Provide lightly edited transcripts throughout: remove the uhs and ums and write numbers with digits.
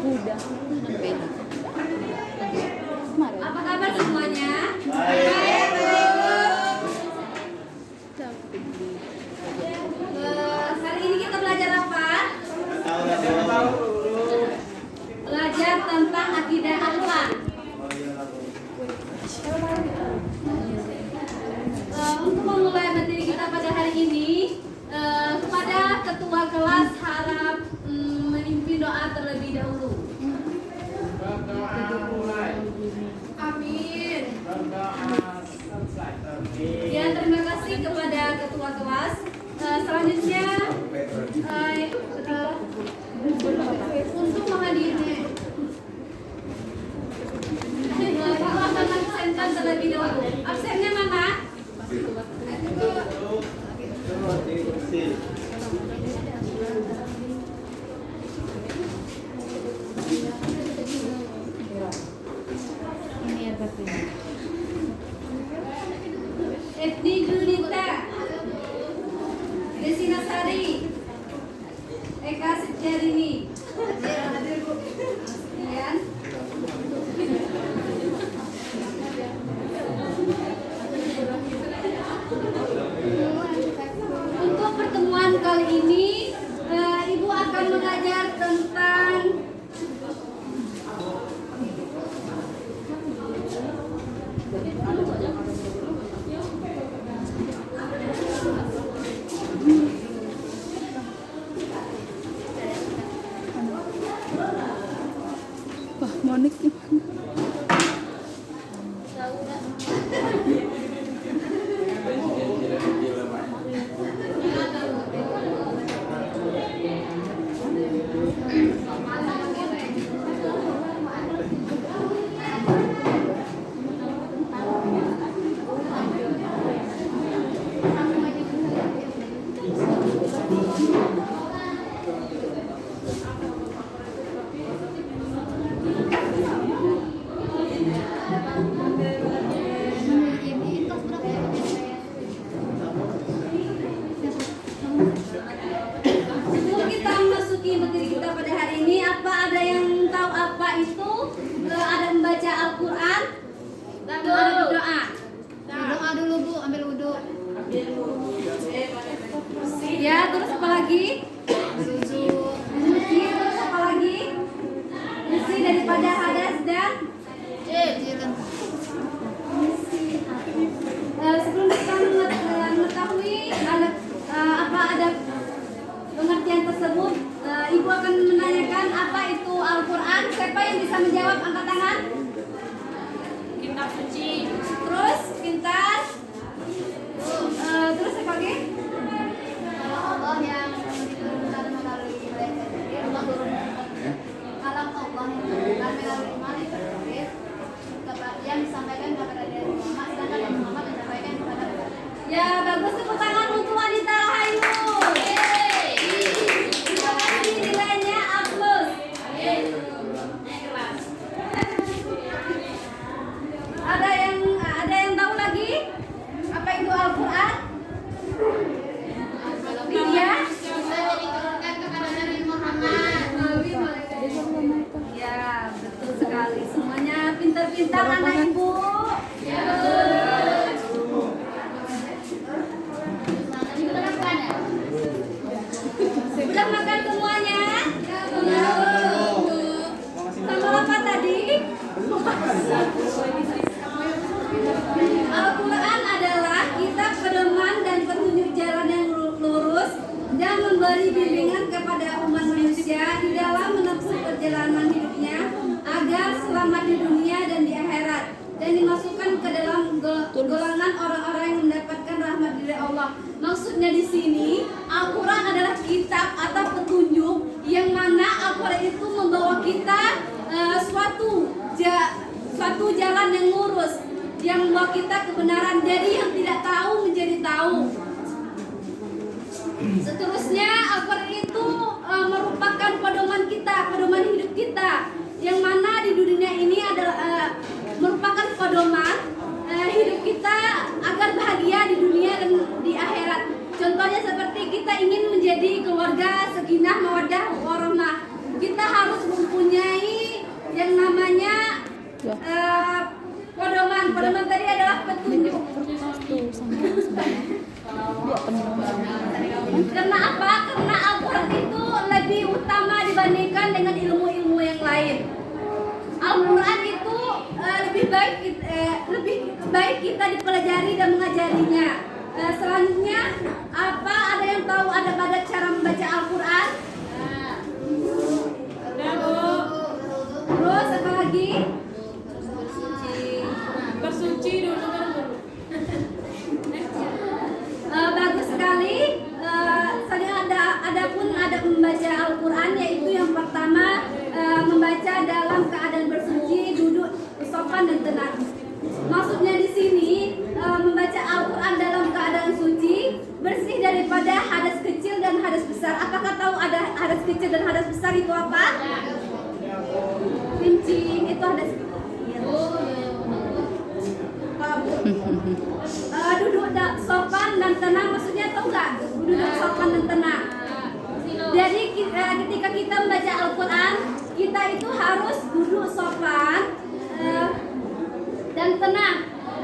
Udah. Apa kabar semuanya? Baik. Hari ini kita belajar apa? Tahu. Belajar tentang akidah akhlak. Untuk memulai materi kita pada hari ini, kepada ketua kelas harap memimpin doa terlebih dahulu. Amin. Ya, terima kasih kepada ketua kelas. Selanjutnya untuk menghadiri Pak akan absenkan terlebih dahulu. Absennya mana? Ini apa tuh? Etni Junita, Desina Sari, Eka Setiarini. Kemudian untuk pertemuan kali ini, Ibu akan mengajar tentang Wah, Monik gimana? Sebelum kita memasuki materi kita pada hari ini, ada yang tahu apa itu ada membaca Al-Quran dan ada berdoa? Doa dulu Bu, ambil wudhu. Ya, terus apa lagi? Wudhu. Suci, terus apa lagi? Bersih daripada hadas dan Jiran. sebelum kita mengetahui ada pengertian tersebut, Ibu akan menanyakan apa itu Al-Quran. Siapa yang bisa menjawab, angkat tangan. Kitab suci. Terus pintar. Terus apa lagi? Allah yang diturunkan melalui malaikat Jibril, Allah turunkan kalam Allah yang diturunkan melalui malaikat Jibril yang disampaikan kepada Nabi Muhammad, sedangkan Nabi Muhammad menyampaikan kepada Ya, bagus, tepuk tangan untuk wanita Rahayu. Terima kasih, nilainya A+. Ada yang tahu lagi apa itu Al-Quran? Iya. diturunkan kepada Nabi Muhammad. Ya, betul sekali. Semuanya pintar-pintar anak Ibu. Sudah makan semuanya? Sama apa tadi? Al-Quran adalah kitab pedoman dan petunjuk jalan yang lurus dan memberi bimbingan kepada umat manusia di dalam menempuh perjalanan hidupnya agar selamat di dunia dan di akhirat, dan dimasukkan ke dalam golongan orang-orang yang mendapatkan rahmat dari Allah. Maksudnya di sini Al-Quran adalah kitab atau petunjuk yang mana Al-Quran itu membawa kita suatu jalan yang lurus, yang membawa kita kebenaran, dari yang tidak tahu menjadi tahu. Seterusnya Al-Quran itu merupakan pedoman kita, pedoman hidup kita, yang mana di dunia ini adalah merupakan pedoman hidup kita agar bahagia di dunia dan di akhirat. Contohnya seperti kita ingin menjadi keluarga sakinah mawaddah warahmah, kita harus mempunyai Karena apa? Karena Al-Quran itu lebih utama dibandingkan dengan ilmu-ilmu yang lain. Al-Quran itu lebih baik kita dipelajari dan mengajarinya. Selanjutnya apa? Ada yang tahu ada pada cara membaca Al-Quran? Terus apa lagi? Bersuci dulu. Bagus sekali. Ada membaca Al-Quran, yaitu yang pertama membaca dalam keadaan bersuci, duduk sopan dan tenang. Maksudnya di sini membaca Al-Quran dalam keadaan suci, bersih daripada hadas kecil dan hadas besar. Apakah tahu ada hadas kecil dan hadas besar itu apa? Kencing itu hadas kecil. Duduk sopan dan tenang, maksudnya tahu nggak? Duduk sopan dan tenang. Jadi ketika kita membaca Al-Quran, kita itu harus duduk sopan dan tenang.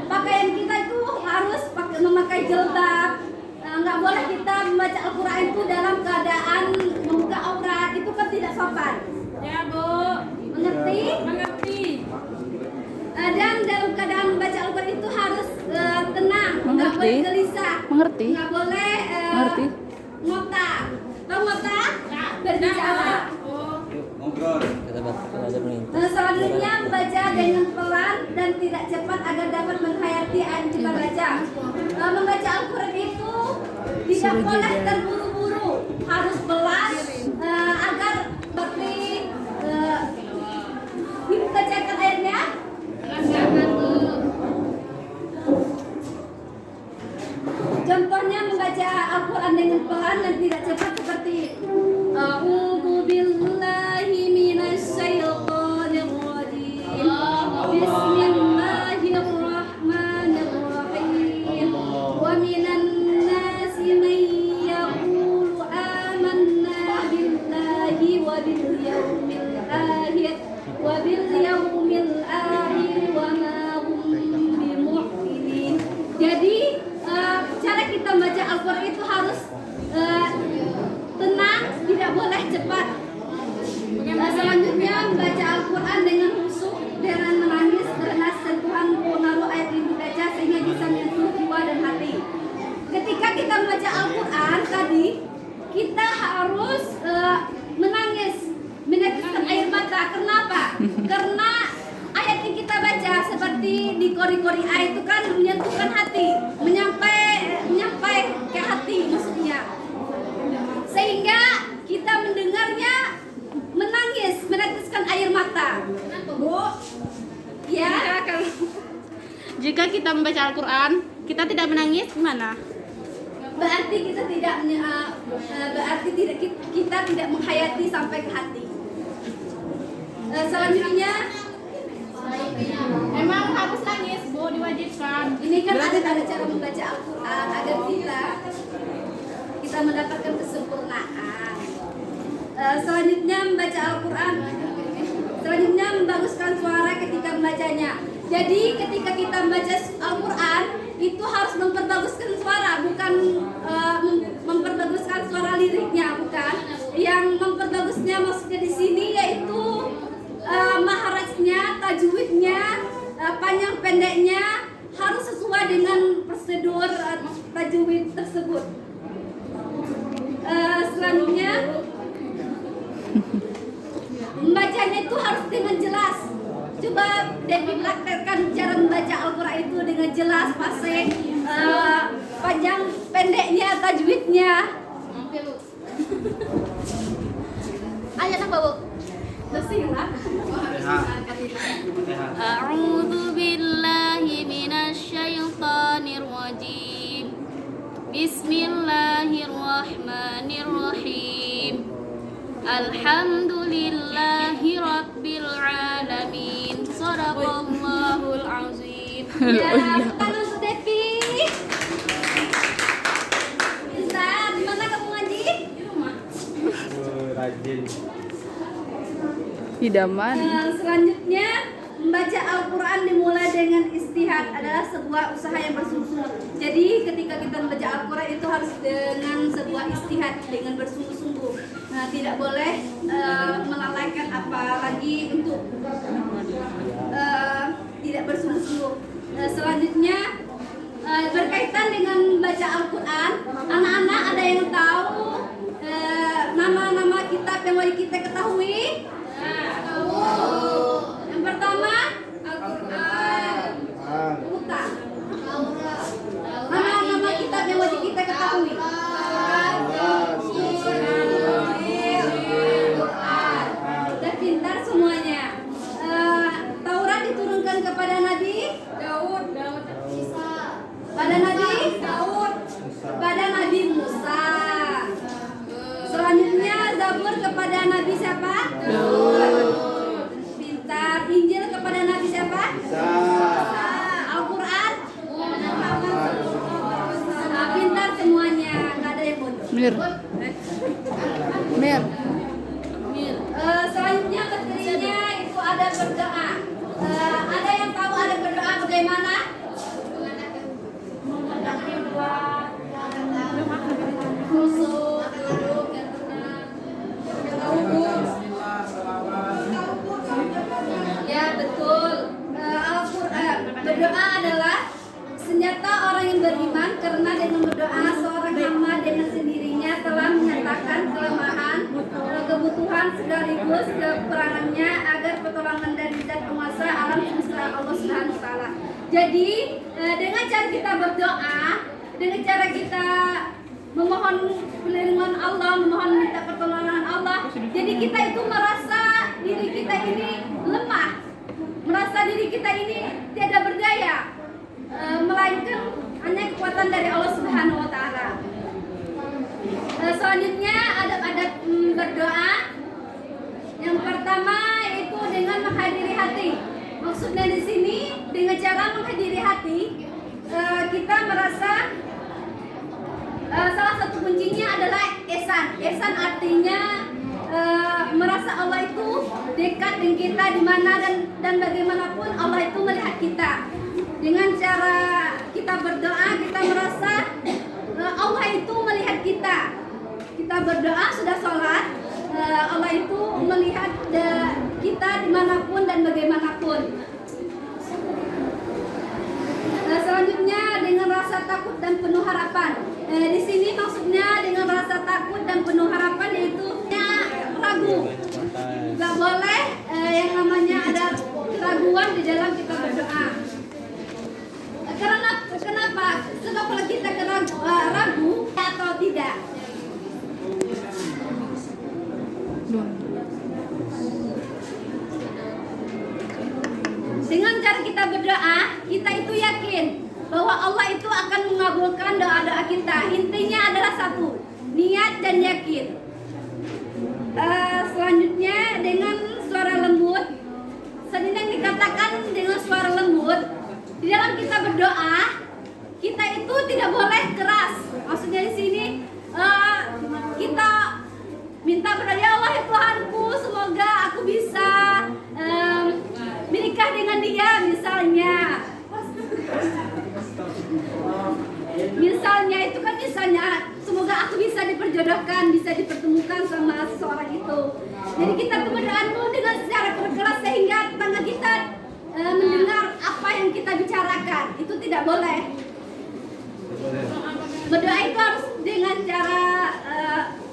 Pakaian kita itu harus memakai jilbab. Nggak boleh kita membaca Al-Quran itu dalam keadaan membuka aurat, itu kan tidak sopan. Ya, Bu. Mengerti? Mengerti. Dan dalam keadaan membaca Al-Quran itu harus tenang, nggak boleh gelisah, Mengerti. nggak boleh Mengerti. ngotak. Tahu ngotak? Berbicara. Ngobrol. Selanjutnya membaca dengan pelan dan tidak cepat agar dapat menghayati ayat yang kita baca. Membaca Al-Quran itu tidak boleh terburu-buru, harus pelan agar seperti dibacakan ayatnya. Contohnya membaca Al-Quran dengan pelan dan tidak cepat seperti A'udzu billahi minasyaitonir rajim. Bismillahirrahmanirrahim. Wa minan nasi man yaqulu amanna billahi wa bil yawmil akhir wa ma hum bimu'minin. Jadi cara kita membaca Al-Quran itu harus tenang, tidak boleh cepat. Selanjutnya membaca Al-Quran dengan khusyuk, dengan menangis karena sentuhan pengaruh ayat yang dibaca sehingga bisa menyentuh jiwa dan hati. Ketika kita membaca Al-Quran tadi, kita harus menangis, meneteskan air mata. Kenapa? Karena ayat yang kita baca seperti di kori-kori ayat itu kan menyentuhkan hati, menyampai ke hati maksudnya. Sehingga kita mendengarnya menangis, meneteskan air mata. Bu, ya. Jika kita membaca Al-Quran, kita tidak menangis, gimana? Berarti kita tidak menghayati sampai ke hati. Selanjutnya, Emang harus nangis, Bu, diwajibkan. ini kan ada cara membaca Al-Quran agar kita mendapatkan kesempurnaan. Selanjutnya membaca Al-Quran. Selanjutnya membaguskan suara ketika membacanya. Jadi ketika kita membaca Al-Quran itu harus memperbaguskan suara, bukan memperbaguskan suara liriknya, bukan. Yang memperbagusnya maksudnya di sini yaitu maharajnya, tajwidnya, panjang pendeknya harus sesuai dengan prosedur tajwid tersebut. Selanjutnya membacanya itu harus dengan jelas. Coba Devi praktekkan cara membaca Al-Quran itu dengan jelas, fasih, panjang pendeknya, tajwidnya. Ayat apa, Bu? Bismillah. A'udzu billahi minasyaitonir rajim. Bismillahirrahmanirrahim. Alhamdulillahi rabbil alamin. Shadaqallahul azim. Ya, tangan untuk Devi. Bisa, di mana kamu ngaji? Di rumah. Rajin. Idaman. Selanjutnya membaca Al-Quran dimulai dengan istihad adalah sebuah usaha yang bersungguh-sungguh. Jadi ketika kita membaca Al-Quran itu harus dengan sebuah istihad, dengan bersungguh-sungguh. Nah, tidak boleh melalaikan, apalagi untuk tidak bersungguh-sungguh. Selanjutnya berkaitan dengan baca Al-Quran, anak-anak ada yang tahu nama-nama kitab yang wajib kita ketahui? Yang pertama Al-Quran. Bukan. Nama-nama kitab yang wajib kita ketahui. Udah pintar semuanya. Taurat diturunkan kepada Nabi Daud. Pada Nabi Daud. Pada Nabi Musa. Selanjutnya Zabur kepada Nabi siapa? Daud. Pintar. Injil kepada Nabi siapa? Al-Quran. Pintar semuanya, nggak ada yang bodoh. Mir. Selanjutnya materinya itu ada berdoa. Ada yang tahu ada berdoa bagaimana? Khusyuk, duduk yang tenang. Ya betul. Berdoa adalah senjata orang yang beriman, karena dengan berdoa seorang hamba dengan sendirinya telah menyatakan kelemahan, kebutuhan sekaligus kekurangannya agar pertolongan dari Zat Penguasa alam semesta Allah Subhanahu wa taala. Jadi dengan cara kita berdoa, dengan cara kita memohon perlindungan Allah, memohon minta pertolongan Allah, jadi kita itu merasa diri kita ini lemah, merasa diri kita ini tidak berdaya, melainkan hanya kekuatan dari Allah Subhanahu wa taala. Selanjutnya adab-adab berdoa. Yang pertama yaitu dengan menghadiri hati. Maksudnya di sini dengan cara menghadiri hati kita merasa salah satu kuncinya adalah ihsan. Ihsan artinya merasa Allah itu dekat dengan kita di mana dan bagaimanapun Allah itu melihat kita. Dengan cara kita berdoa kita merasa Allah itu melihat kita. Kita berdoa sudah sholat, Allah itu melihat kita dimanapun dan bagaimanapun. Selanjutnya dengan rasa takut dan penuh harapan. Di sini maksudnya dengan rasa takut dan penuh harapan yaitu ragu. Gak boleh yang namanya ada keraguan di dalam kita berdoa. Karena kenapa? Sebab kalau kita ragu atau tidak. Dengan cara kita berdoa, kita itu yakin bahwa Allah itu akan mengabulkan doa-doa kita. Intinya adalah satu, niat dan yakin. Selanjutnya dengan suara lembut. Sedang dikatakan dengan suara lembut. Di dalam kita berdoa, kita itu tidak boleh keras. Maksudnya di sini kita minta kepada ya Allah ya Tuhanku, semoga aku bisa menikah dengan dia misalnya. Misalnya itu kan misalnya semoga aku bisa diperjodohkan, bisa dipertemukan sama seseorang itu. Jadi kita tuh berdoa dengan secara keras sehingga tetangga kita mendengar apa yang kita bicarakan. Itu tidak boleh. Berdoa itu harus dengan cara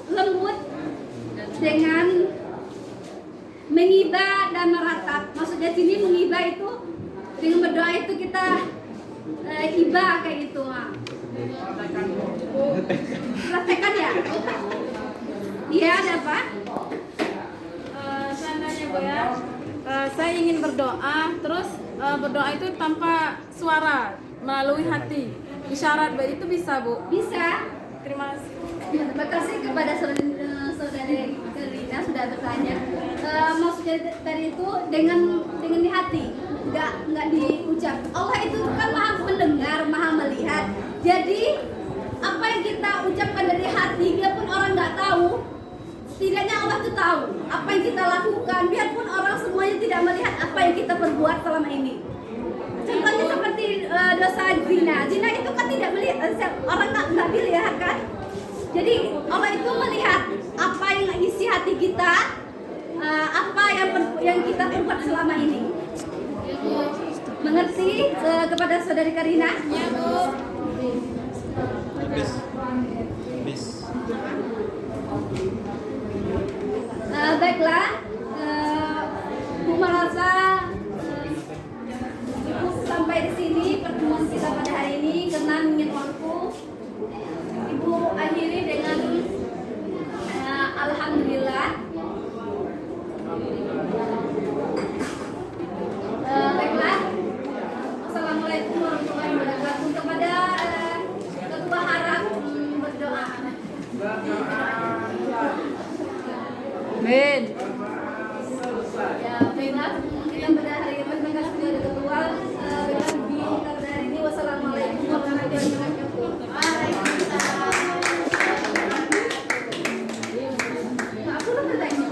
lembut, dengan mengibah dan meratap. Maksudnya sini mengibah itu dengan berdoa itu kita ibah kayak gitu. Praktekan ya? Iya, ada apa? Seandainya Bu ya, saya ingin berdoa, terus berdoa itu tanpa suara, melalui hati, isyarat, itu bisa Bu? Bisa. Terima kasih. Terima kasih kepada saudari Kelina sudah bertanya. Maksudnya tadi itu dengan di hati, nggak diucap. Allah itu kan maha mendengar, maha melihat. Jadi apa yang kita ucapkan dari hati, biarpun orang nggak tahu, setidaknya Allah tuh tahu apa yang kita lakukan. Biarpun orang semuanya tidak melihat apa yang kita perbuat. perbuat selama ini. Contohnya seperti dosa zina. Zina itu kan tidak melihat, orang nggak dilihat kan. Jadi Allah itu melihat apa yang isi hati kita, apa yang kita perbuat selama ini. Mengerti kepada saudari Karina? Ya, Bu. Habis. Baiklah, Bu merasa cukup sampai di sini pertemuan kita pada hari ini karena mengingat waktu. Ibu akhiri dengan alhamdulillah. Baiklah, assalamualaikum warahmatullahi wabarakatuh. Kepada ketua harap berdoa. Amin. Ya,